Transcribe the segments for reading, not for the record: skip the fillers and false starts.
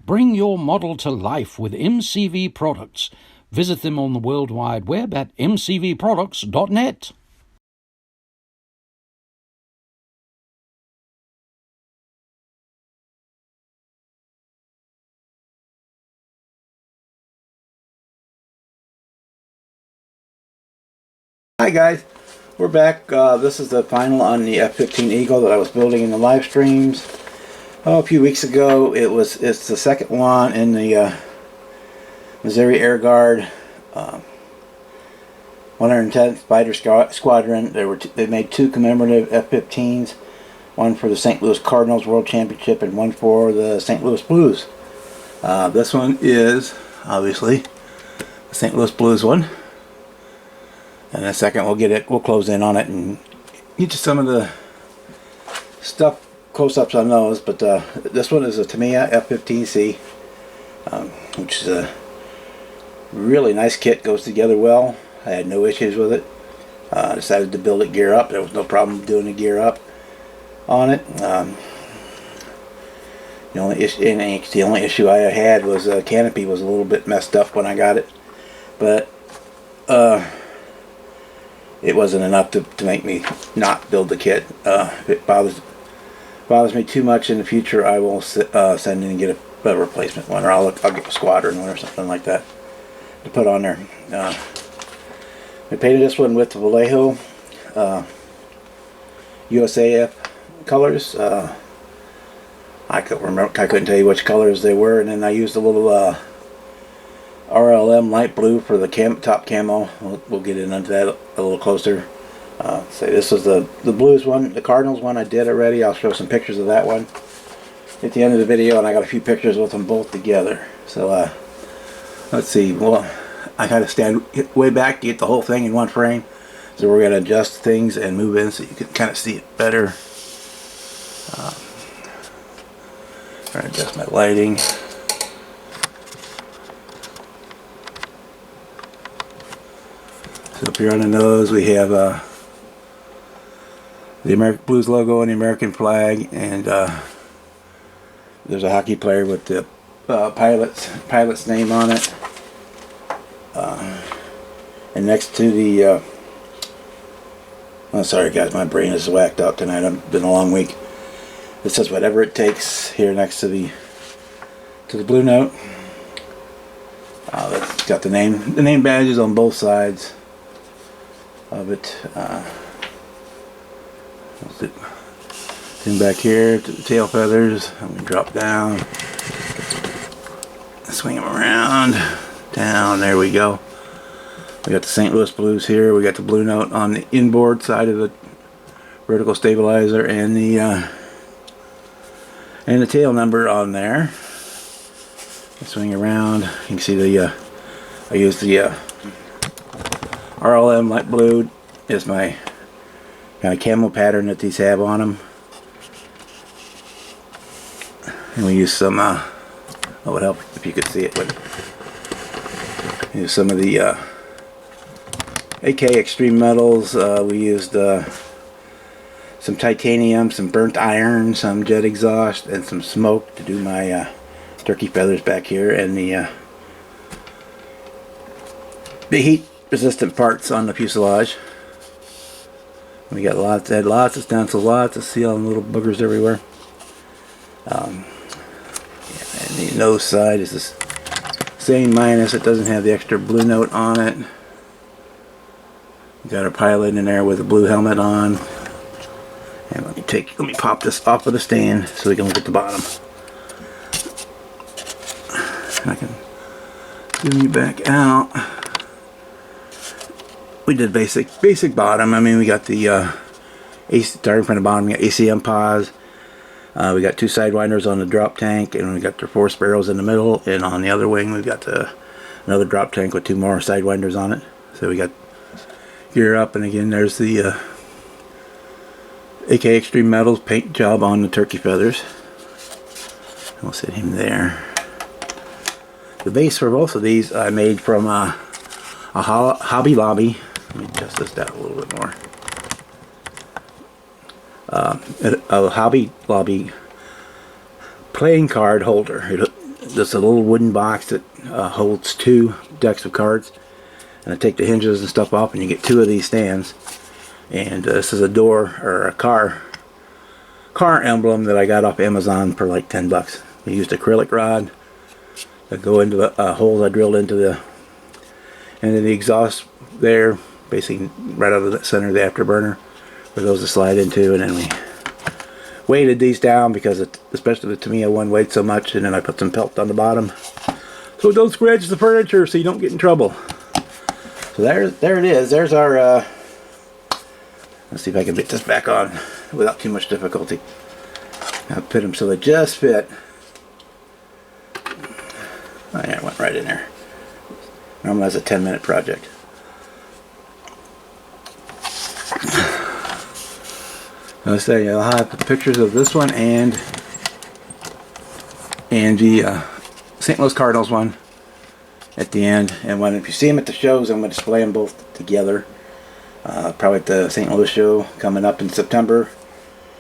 Bring your model to life with MCV Products. Visit them on the World Wide Web at mcvproducts.net. Hi guys, we're back. This is the final on the F-15 Eagle that I was building in the live streams. A few weeks ago. It's the second one in the Missouri Air Guard 110th Fighter Squadron. They made two commemorative F-15s, one for the St. Louis Cardinals World Championship and one for the St. Louis Blues. This one is obviously the St. Louis Blues one. And in a second we'll close in on it and get you some of the stuff, close-ups on those. But this one is a Tamiya F-15C, which is a really nice kit, goes together well. I had no issues with it. Decided to build it gear up. There was no problem doing the gear up on it. The only issue I had was the canopy was a little bit messed up when I got it, but it wasn't enough to make me not build the kit. If it bothers me too much in the future, I will send in and get a replacement one, or I'll get a squadron one or something like that to put on there. I painted this one with the Vallejo USAF colors. I couldn't tell you which colors they were, and then I used a little RLM light blue for the top camo. We'll get into that a little closer. So this was the Blues one, the Cardinals one I did already. I'll show some pictures of that one at the end of the video, and I got a few pictures with them both together. So let's see. Well, I had to stand way back to get the whole thing in one frame. So we're going to adjust things and move in so you can kind of see it better. Try to adjust my lighting. So up here on the nose we have the American Blues logo and the American flag, and there's a hockey player with the pilot's name on it. And next to the oh, sorry guys, my brain is whacked out tonight. It's been a long week. It says whatever it takes here next to the blue note. That's got the name badges on both sides of it. Then back here to the tail feathers. I'm going to drop down, swing them around, down. There we go. We got the St. Louis Blues here. We got the blue note on the inboard side of the vertical stabilizer, and the tail number on there. Swing around. You can see the I used the RLM light blue is my kind of camo pattern that these have on them, and we use some it would help if you could see it, but use some of the AK Extreme metals. We used some titanium, some burnt iron, some jet exhaust, and some smoke to do my turkey feathers back here, and the heat resistant parts on the fuselage. We got lots of stencils, lots of seal and little boogers everywhere. And the nose side is the same minus. It doesn't have the extra blue note on it. We got our pilot in there with a blue helmet on. And let me pop this off of the stand so we can look at the bottom. I can zoom you back out. We did basic bottom. I mean, we got the starting from the bottom. We got ACM pause. We got two sidewinders on the drop tank, and we got the 4 sparrows in the middle. And on the other wing, we've got another drop tank with 2 more sidewinders on it. So we got gear up, and again, there's the AK Extreme Metals paint job on the turkey feathers. We'll set him there. The base for both of these I made from a Hobby Lobby. Let me adjust this down a little bit more. A Hobby Lobby playing card holder. this a little wooden box that holds 2 decks of cards, and I take the hinges and stuff off, and you get 2 of these stands. And this is a door or a car emblem that I got off Amazon for like 10 bucks. I used acrylic rod to go into the holes I drilled into the exhaust there, basically right out of the center of the afterburner for those to slide into. And then we weighted these down because especially the Tamiya one weighed so much, and then I put some pelt on the bottom so it don't scratch the furniture, so you don't get in trouble. So there it is. There's our let's see if I can get this back on without too much difficulty. I'll put them so they just fit. Oh yeah, it went right in there. Normally that's a 10-minute project. I'll say I'll have pictures of this one and the St. Louis Cardinals one at the end. And if you see them at the shows, I'm going to display them both together. Probably at the St. Louis show coming up in September,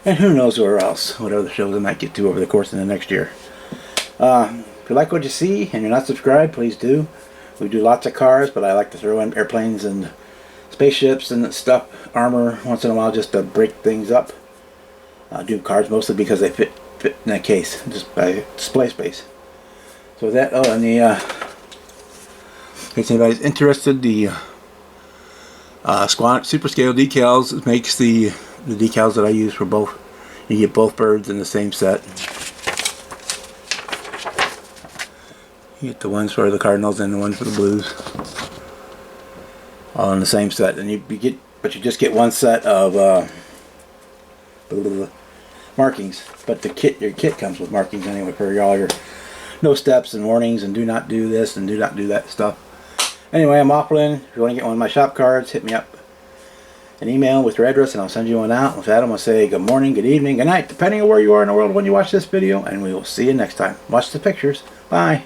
and who knows where else, what other shows I might get to over the course of the next year. If you like what you see and you're not subscribed, please do. We do lots of cars, but I like to throw in airplanes and spaceships and stuff, armor once in a while, just to break things up. I do cars mostly because they fit in a case, just by display space. So that, and the in case anybody's interested, the Super Scale Decals makes the decals that I use for both. You get both birds in the same set. You get the ones for the Cardinals and the one for the Blues, all in the same set. And you just get one set of markings. But your kit comes with markings anyway for all your no steps and warnings and do not do this and do not do that stuff. Anyway, I'm Oplin. If you want to get one of my shop cards, hit me up an email with your address and I'll send you one out. With that, I'm going to say good morning, good evening, good night, depending on where you are in the world when you watch this video, and we will see you next time. Watch the pictures. Bye.